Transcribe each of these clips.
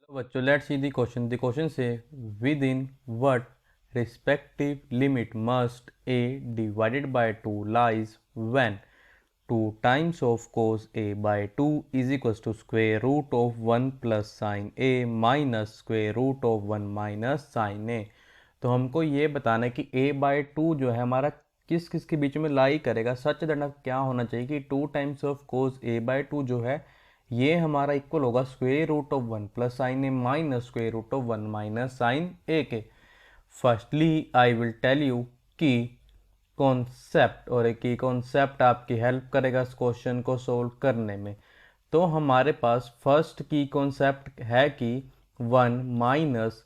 तो बच्चों let's see the question. The question say within what respective limit must a divided by 2 lies when 2 times of cos a by 2 is equals to square root of 1 plus sine a minus square root of 1 minus sine a। तो हमको ये बताना है कि a bye 2 जो है हमारा किस किस के बीच में लाई करेगा। सच दैट क्या होना चाहिए कि 2 times of cos a bye 2 जो है ये हमारा इक्वल होगा square root of 1 plus sine a minus square root of 1 minus sine a के। Firstly I will tell you कि कॉन्सेप्ट, और एक ही कॉन्सेप्ट आपकी हेल्प करेगा इस क्वेश्चन को सोल्व करने में। तो हमारे पास फर्स्ट की कॉन्सेप्ट है कि 1 माइनस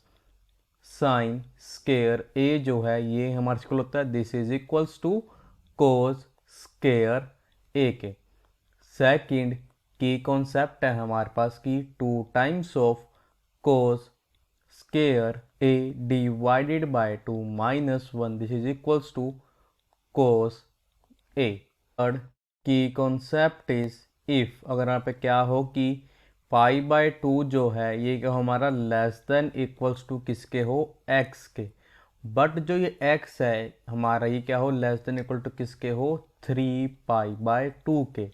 साइन स्केयर ए जो है ये हमारा इक्वल होता है this is equals to cos square a के। सेकंड की कॉन्सेप्ट है हमारे पास की 2 times of cos square a divided by 2 minus 1 this is equals to cos a. Third की कॉन्सेप्ट इज इफ, अगर यहाँ पे क्या हो कि पाई बाय 2 जो है ये क्या हमारा लेस देन इक्वल्स टू किसके हो, x के। बट जो ये x है हमारा ये क्या हो लेस देन इक्वल टू किसके हो, 3 पाई बाय 2 के।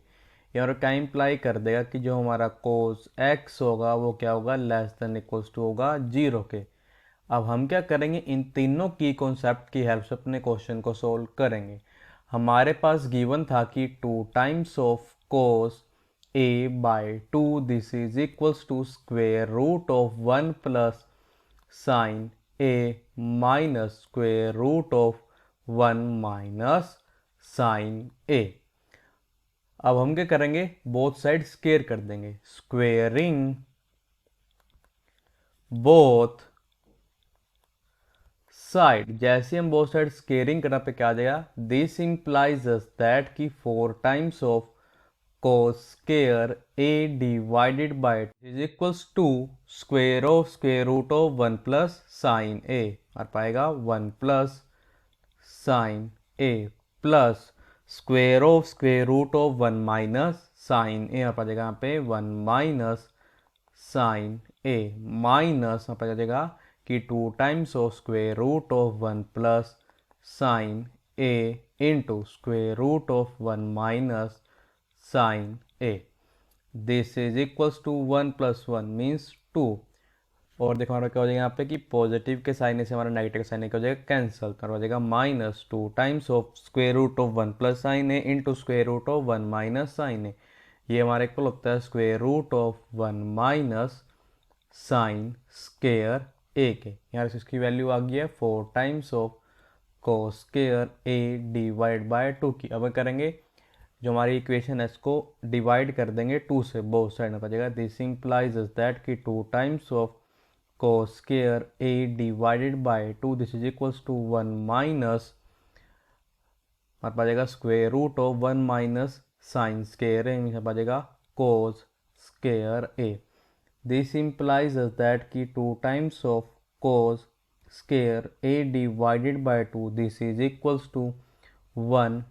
और क्या इम्प्लाई कर देगा कि जो हमारा कोस x होगा वो क्या होगा लेस देन इक्वल्स टू होगा 0 के। अब हम क्या करेंगे, इन तीनों की कॉन्सेप्ट की हेल्प से अपने क्वेश्चन को सोल्व करेंगे। हमारे पास गिवन था कि 2 times of cos a by 2 this is equals to square root of 1 plus sine a minus square root of 1 minus sine a. अब हम क्या करेंगे, बोथ साइड स्क्वेयर कर देंगे, स्क्वेयरिंग बोथ साइड। जैसे हम बोथ साइड स्क्वेयरिंग करा पे क्या आ जाएगा, दिस इंप्लाइज दैट की 4 times of cos square a divided by is equals to square root of 1 plus sine a। और पाएगा 1 plus sine a plus square root of 1 minus sine a। और पाएगा यहाँ पे 1 माइनस साइन a माइनस यहाँ पे जाएगा कि 2 times of square root of 1 plus sine a into square root of 1 minus sine a। This is equals to 1 plus 1 means 2। और देखो हमारा क्या हो जाएगा यहाँ पे कि पॉजिटिव के साइन से हमारा नेगेटिव साइन क्या हो जाएगा कैंसिल, तो हो जाएगा minus 2 times of square root of 1 plus sine a into square root of 1 minus sine a. ये हमारे इक्वल होता है square root of 1 minus sine square a के। यहाँ से इसकी वैल्यू आ गई है 4 times of cos square a divide by 2 की। अब करेंगे जो हमारी इक्वेशन है इसको डिवाइड कर देंगे 2 से, बोथ साइड में बचेगा। दिस इंप्लाइज दैट कि 2 times of cos square a divided by 2 this is equals to 1 minus हमारे पास जाएगा square root of 1 minus sine square a हमारे पास जाएगा cos square a। This implies that कि 2 times of cos square a divided by 2 this is equals to 1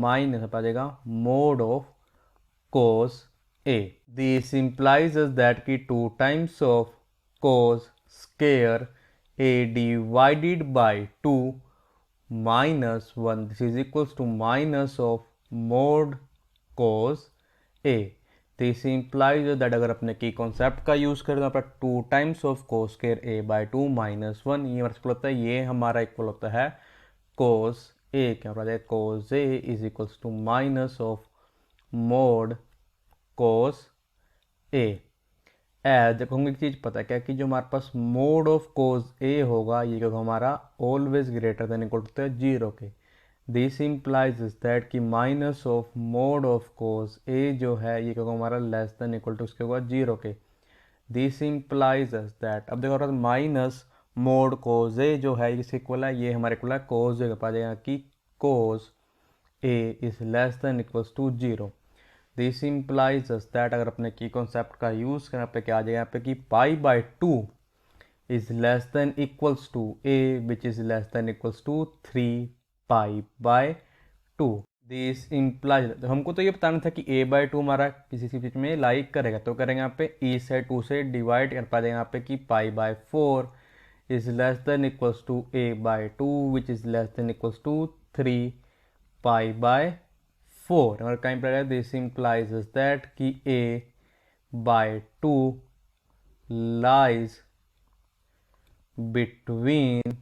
minus आ जाएगा mod of cos a। This implies that कि 2 times of cos square a divided by 2 minus 1 this is equals to minus of mod cos a। This implies that अगर अपने की concept का use करें तो अपना 2 times of cos square a bye 2 minus 1 ये हमारा इक्वल होता है, ये हमारा इक्वल होता है cos a। क्या हो जाएगा cos a is equals to minus of mod cos a। As देखो हमको एक चीज़ पता है क्या कि जो हमारे पास मोड ऑफ cos a होगा ये क्या हमारा always greater than equal to 0 के। दिस इंप्लाइज दैट कि minus of mod of cos a जो है ये क्या हमारा लेस देन इक्वल टू उसके होगा 0 के। दिस इंप्लाइज दैट अब देखो माइनस मोड cos a जो है इस इक्वल है, ये हमारे इक्वल है cos a के पास जाएगा कि cos a is less than equals to 0। This implies that अगर अपने की कॉन्सेप्ट का यूज करना पे क्या आ जाएगा यहाँ पे कि pi by 2 is less than equals to a which is less than equals to 3 pi by 2। This implies, तो हमको तो ये बताना था कि a बाई टू हमारा किसी चीज़ में लाइक करेगा, तो करेंगे यहाँ पे e से 2 से डिवाइड कर पाएंगे यहाँ पे कि pi by 4 is less than equals to a by two which is less than equals to 3 pi by 4। और कहीं पर दिस इम्प्लाइज दैट कि a by two lies between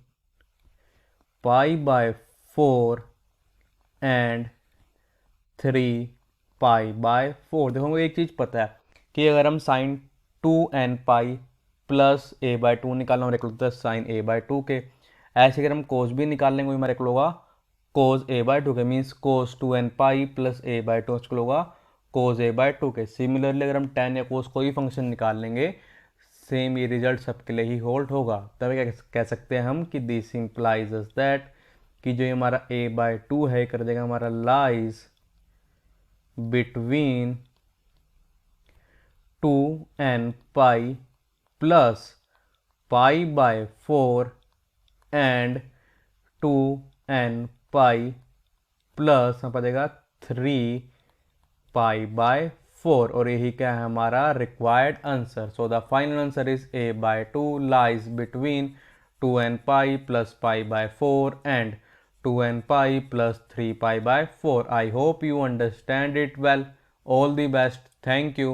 pi by 4 and 3 pi by 4। देखो हमको एक चीज़ पता है कि अगर हम sine 2n pi plus a by two निकालना हमारे को साइन a बाय टू के, ऐसे अगर हम कोस भी निकाल लेंगे हमारे को होगा कोस a बाय टू के, means cos 2n pi plus a by to होगा कोस a बाय टू के। सिमिलरली अगर हम tan या कोस कोई फंक्शन निकाल लेंगे, सेम ये रिजल्ट सबके लिए ही होल्ड होगा। तभी क्या कह सकते हैं हम कि दिस इम्प्लाइज दैट कि जो हमारा a बाय टू है कर देगा हमारा lies between 2n pi plus pi by 4 and 2n pi plus यहाँ पर देगा 3 पाई बाय 4, और यही क्या है हमारा required answer. So the final answer is a by two lies between 2n pi plus pi by 4 and 2n pi plus 3 pi by 4. I hope you understand it well. All the best. Thank you.